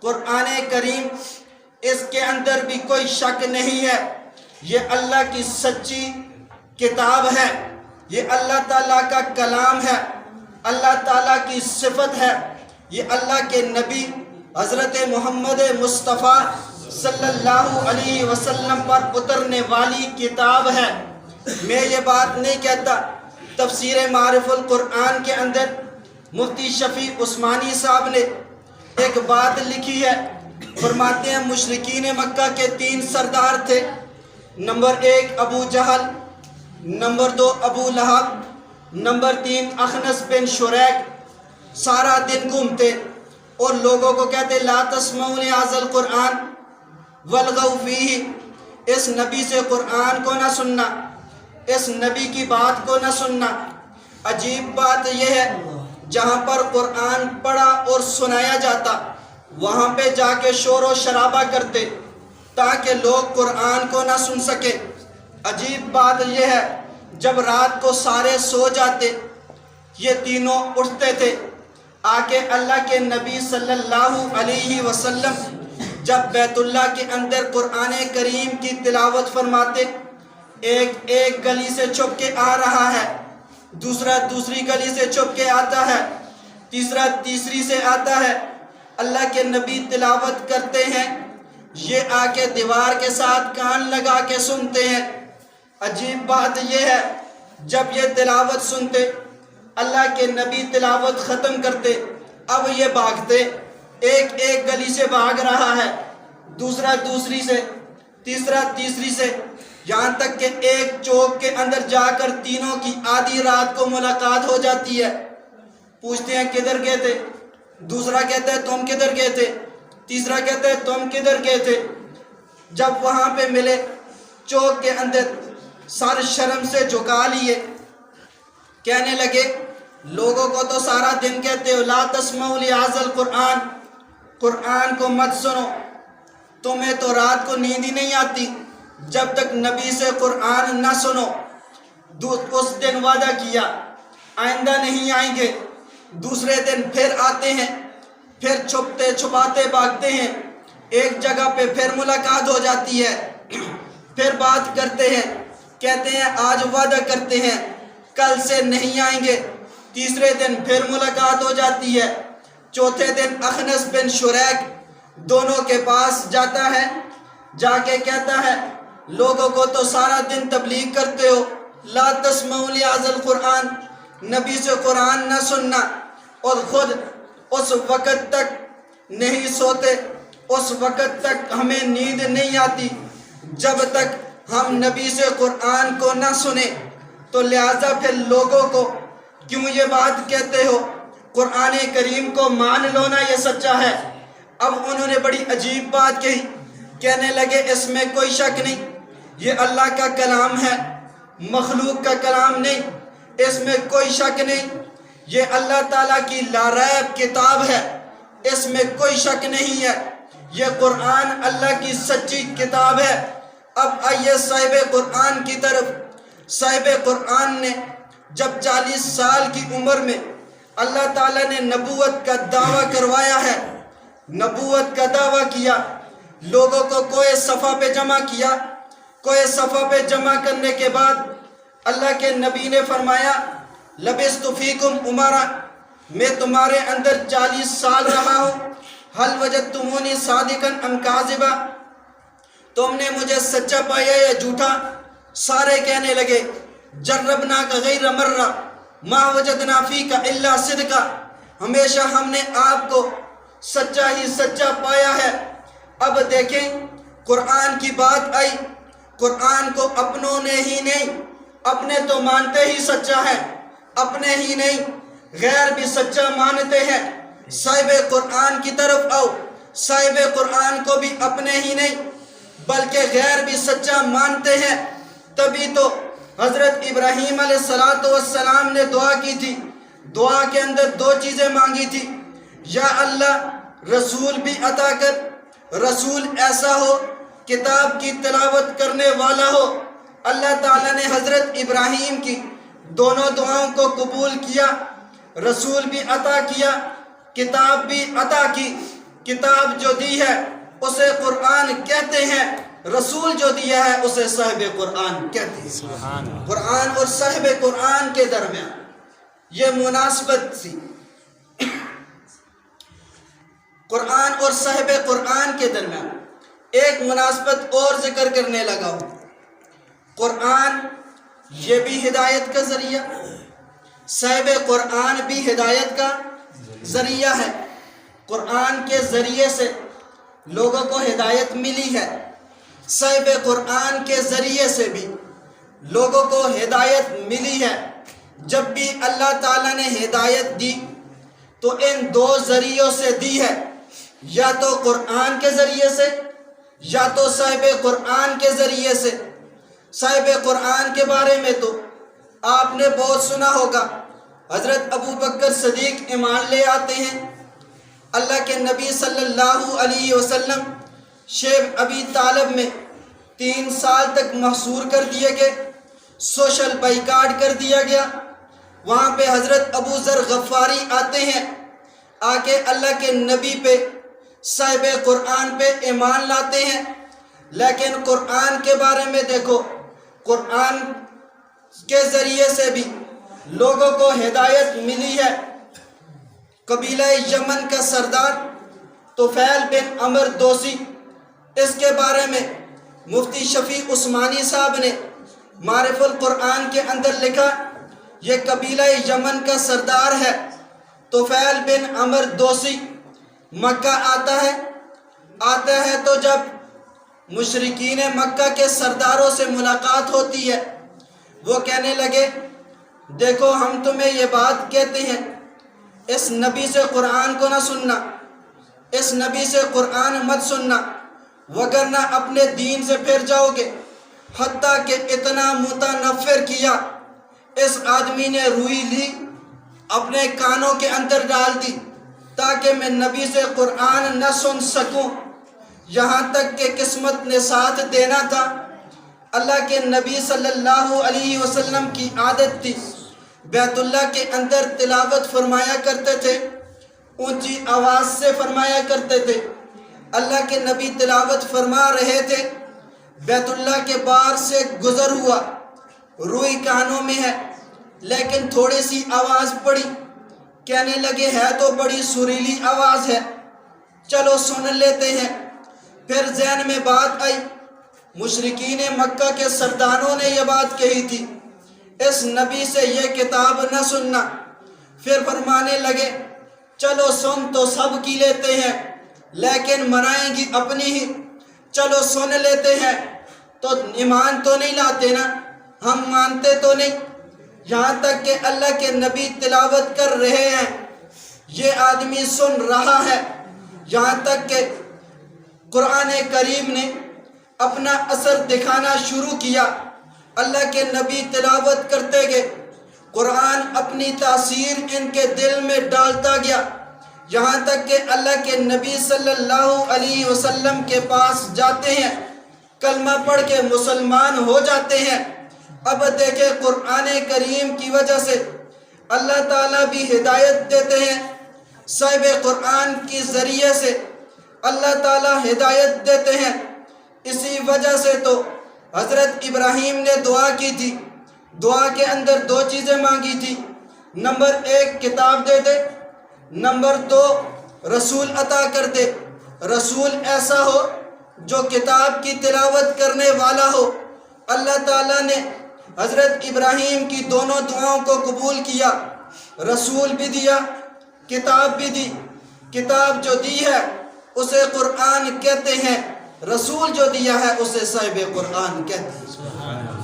قرآن کریم اس کے اندر بھی کوئی شک نہیں ہے، یہ اللہ کی سچی کتاب ہے، یہ اللہ تعالیٰ کا کلام ہے، اللہ تعالیٰ کی صفت ہے، یہ اللہ کے نبی حضرت محمد مصطفیٰ صلی اللہ علیہ وسلم پر اترنے والی کتاب ہے۔ میں یہ بات نہیں کہتا، تفسیر معارف القرآن کے اندر مفتی شفیع عثمانی صاحب نے ایک بات لکھی ہے، فرماتے ہیں مشرکین مکہ کے 3 سردار تھے، نمبر 1 ابو جہل، نمبر 2 ابو لہب، نمبر 3 اخنس بن شریک۔ سارا دن گھومتے اور لوگوں کو کہتے لا تسمعوا لہذا القرآن والغوا فیہ، اس نبی سے قرآن کو نہ سننا، اس نبی کی بات کو نہ سننا۔ عجیب بات یہ ہے، جہاں پر قرآن پڑھا اور سنایا جاتا وہاں پہ جا کے شور و شرابہ کرتے تاکہ لوگ قرآن کو نہ سن سکے۔ عجیب بات یہ ہے، جب رات کو سارے سو جاتے یہ تینوں اٹھتے تھے، آ کے اللہ کے نبی صلی اللہ علیہ وسلم جب بیت اللہ کے اندر قرآن کریم کی تلاوت فرماتے، ایک گلی سے چھپ کے آ رہا ہے، دوسرا دوسری گلی سے چھپ کے آتا ہے، تیسرا تیسری سے آتا ہے، اللہ کے نبی تلاوت کرتے ہیں، یہ آ کے دیوار کے ساتھ کان لگا کے سنتے ہیں۔ عجیب بات یہ ہے، جب یہ تلاوت سنتے، اللہ کے نبی تلاوت ختم کرتے، اب یہ بھاگتے، ایک گلی سے بھاگ رہا ہے، دوسرا دوسری سے، تیسرا تیسری سے، یہاں تک کہ ایک چوک کے اندر جا کر تینوں کی آدھی رات کو ملاقات ہو جاتی ہے۔ پوچھتے ہیں کدھر گئے تھے، دوسرا کہتا ہے تم کدھر گئے تھے، تیسرا کہتا ہے تم کدھر گئے تھے۔ جب وہاں پہ ملے چوک کے اندر، سر شرم سے جھکا لیے، کہنے لگے لوگوں کو تو سارا دن کہتے ہو لا تسمعوا لہذا القرآن، قرآن کو مت سنو، تمہیں تو رات کو نیند ہی نہیں آتی جب تک نبی سے قرآن نہ سنو۔ اس دن وعدہ کیا آئندہ نہیں آئیں گے، دوسرے دن پھر آتے ہیں، پھر چھپتے چھپاتے بھاگتے ہیں، ایک جگہ پہ پھر ملاقات ہو جاتی ہے، پھر بات کرتے ہیں، کہتے ہیں آج وعدہ کرتے ہیں کل سے نہیں آئیں گے، تیسرے دن پھر ملاقات ہو جاتی ہے، چوتھے دن اخنس بن شریک دونوں کے پاس جاتا ہے، جا کے کہتا ہے لوگوں کو تو سارا دن تبلیغ کرتے ہو لا تسمعوا لہذا القرآن، نبی سے قرآن نہ سننا، اور خود اس وقت تک نہیں سوتے، اس وقت تک ہمیں نیند نہیں آتی جب تک ہم نبی سے قرآن کو نہ سنیں، تو لہٰذا پھر لوگوں کو کیوں یہ بات کہتے ہو، قرآن کریم کو مان لو نا، یہ سچا ہے۔ اب انہوں نے بڑی عجیب بات کہی، کہنے لگے اس میں کوئی شک نہیں، یہ اللہ کا کلام ہے، مخلوق کا کلام نہیں، اس میں کوئی شک نہیں، یہ اللہ تعالیٰ کی لا ریب کتاب ہے، اس میں کوئی شک نہیں ہے، یہ قرآن اللہ کی سچی کتاب ہے۔ اب آئیے صاحب قرآن کی طرف۔ صاحب قرآن نے جب 40 سال کی عمر میں اللہ تعالیٰ نے نبوت کا دعویٰ کروایا ہے، نبوت کا دعویٰ کیا، لوگوں کو کوئی صفحہ پہ جمع کیا، کوئی صفحہ پہ جمع کرنے کے بعد اللہ کے نبی نے فرمایا لبثت فیکم عمرا، میں تمہارے اندر 40 سال رہا ہوں، حل وجدتمونی صادقا ام کاذبا، تم نے مجھے سچا پایا یا جھوٹا؟ سارے کہنے لگے جربنا کا غیر مرہ ما وجدنا فیک الا صدقا، ہمیشہ ہم نے آپ کو سچا ہی سچا پایا ہے۔ اب دیکھیں قرآن کی بات آئی، قرآن کو اپنوں نے ہی نہیں، اپنے تو مانتے ہی سچا ہے، اپنے ہی نہیں غیر بھی سچا مانتے ہیں۔ صاحب قرآن کی طرف آؤ، صاحب قرآن کو بھی اپنے ہی نہیں بلکہ غیر بھی سچا مانتے ہیں۔ تبھی تو حضرت ابراہیم علیہ السلام نے دعا کی تھی، دعا کے اندر 2 چیزیں مانگی تھی، یا اللہ رسول بھی عطا کر، رسول ایسا ہو کتاب کی تلاوت کرنے والا ہو۔ اللہ تعالیٰ نے حضرت ابراہیم کی دونوں دعاؤں کو قبول کیا، رسول بھی عطا کیا، کتاب بھی عطا کی۔ کتاب جو دی ہے اسے قرآن کہتے ہیں، رسول جو دیا ہے اسے صاحب قرآن کہتے ہیں۔ قرآن اور صاحب قرآن کے درمیان یہ مناسبت تھی۔ قرآن اور صاحب قرآن کے درمیان ایک مناسبت اور ذکر کرنے لگا ہوں۔ قرآن یہ بھی ہدایت کا ذریعہ، صاحب قرآن بھی ہدایت کا ذریعہ ہے۔ قرآن کے ذریعے سے لوگوں کو ہدایت ملی ہے، صاحب قرآن کے ذریعے سے بھی لوگوں کو ہدایت ملی ہے۔ جب بھی اللہ تعالیٰ نے ہدایت دی تو ان دو ذریعوں سے دی ہے، یا تو قرآن کے ذریعے سے یا تو صاحب قرآن کے ذریعے سے۔ صاحب قرآن کے بارے میں تو آپ نے بہت سنا ہوگا، حضرت ابو بکر صدیق ایمان لے آتے ہیں، اللہ کے نبی صلی اللہ علیہ وسلم شیب ابی طالب میں 3 سال تک محصور کر دیے گئے، سوشل بائیکاٹ کر دیا گیا۔ وہاں پہ حضرت ابو ذر غفاری آتے ہیں، آ کے اللہ کے نبی پہ صاحب قرآن پہ ایمان لاتے ہیں۔ لیکن قرآن کے بارے میں دیکھو، قرآن کے ذریعے سے بھی لوگوں کو ہدایت ملی ہے۔ قبیلہ یمن کا سردار طفیل بن عمر دوسی، اس کے بارے میں مفتی شفیع عثمانی صاحب نے معرف القرآن کے اندر لکھا، یہ قبیلہ یمن کا سردار ہے طفیل بن عمر دوسی۔ مکہ آتا ہے تو جب مشرکین مکہ کے سرداروں سے ملاقات ہوتی ہے، وہ کہنے لگے دیکھو ہم تمہیں یہ بات کہتے ہیں، اس نبی سے قرآن کو نہ سننا، اس نبی سے قرآن مت سننا، وگرنہ اپنے دین سے پھر جاؤ گے۔ حتیٰ کہ اتنا متنفر کیا، اس آدمی نے روئی لی، اپنے کانوں کے اندر ڈال دی تاکہ میں نبی سے قرآن نہ سن سکوں۔ یہاں تک کہ قسمت نے ساتھ دینا تھا۔ اللہ کے نبی صلی اللہ علیہ وسلم کی عادت تھی، بیت اللہ کے اندر تلاوت فرمایا کرتے تھے، اونچی آواز سے فرمایا کرتے تھے۔ اللہ کے نبی تلاوت فرما رہے تھے، بیت اللہ کے باہر سے گزر ہوا، روئی کانوں میں ہے، لیکن تھوڑی سی آواز پڑی، کہنے لگے ہے تو بڑی سریلی آواز ہے، چلو سن لیتے ہیں۔ پھر ذہن میں بات آئی، مشرکین مکہ کے سرداروں نے یہ بات کہی تھی، اس نبی سے یہ کتاب نہ سننا۔ پھر فرمانے لگے چلو سن تو سب کی لیتے ہیں، لیکن منائیں گی اپنی ہی، چلو سن لیتے ہیں۔ تو ایمان تو نہیں لاتے نا، ہم مانتے تو نہیں۔ یہاں تک کہ اللہ کے نبی تلاوت کر رہے ہیں، یہ آدمی سن رہا ہے، یہاں تک کہ قرآن کریم نے اپنا اثر دکھانا شروع کیا۔ اللہ کے نبی تلاوت کرتے گئے، قرآن اپنی تاثیر ان کے دل میں ڈالتا گیا، یہاں تک کہ اللہ کے نبی صلی اللہ علیہ وسلم کے پاس جاتے ہیں، کلمہ پڑھ کے مسلمان ہو جاتے ہیں۔ اب دیکھیں قرآن کریم کی وجہ سے اللہ تعالیٰ بھی ہدایت دیتے ہیں، صاحب قرآن کی ذریعے سے اللہ تعالیٰ ہدایت دیتے ہیں۔ اسی وجہ سے تو حضرت ابراہیم نے دعا کی تھی، دعا کے اندر 2 چیزیں مانگی تھی، نمبر 1 کتاب دے دے، نمبر 2 رسول عطا کر دے، رسول ایسا ہو جو کتاب کی تلاوت کرنے والا ہو۔ اللہ تعالیٰ نے حضرت ابراہیم کی دونوں دعاؤں کو قبول کیا، رسول بھی دیا، کتاب بھی دی۔ کتاب جو دی ہے اسے قرآن کہتے ہیں، رسول جو دیا ہے اسے صاحب قرآن کہتے ہیں۔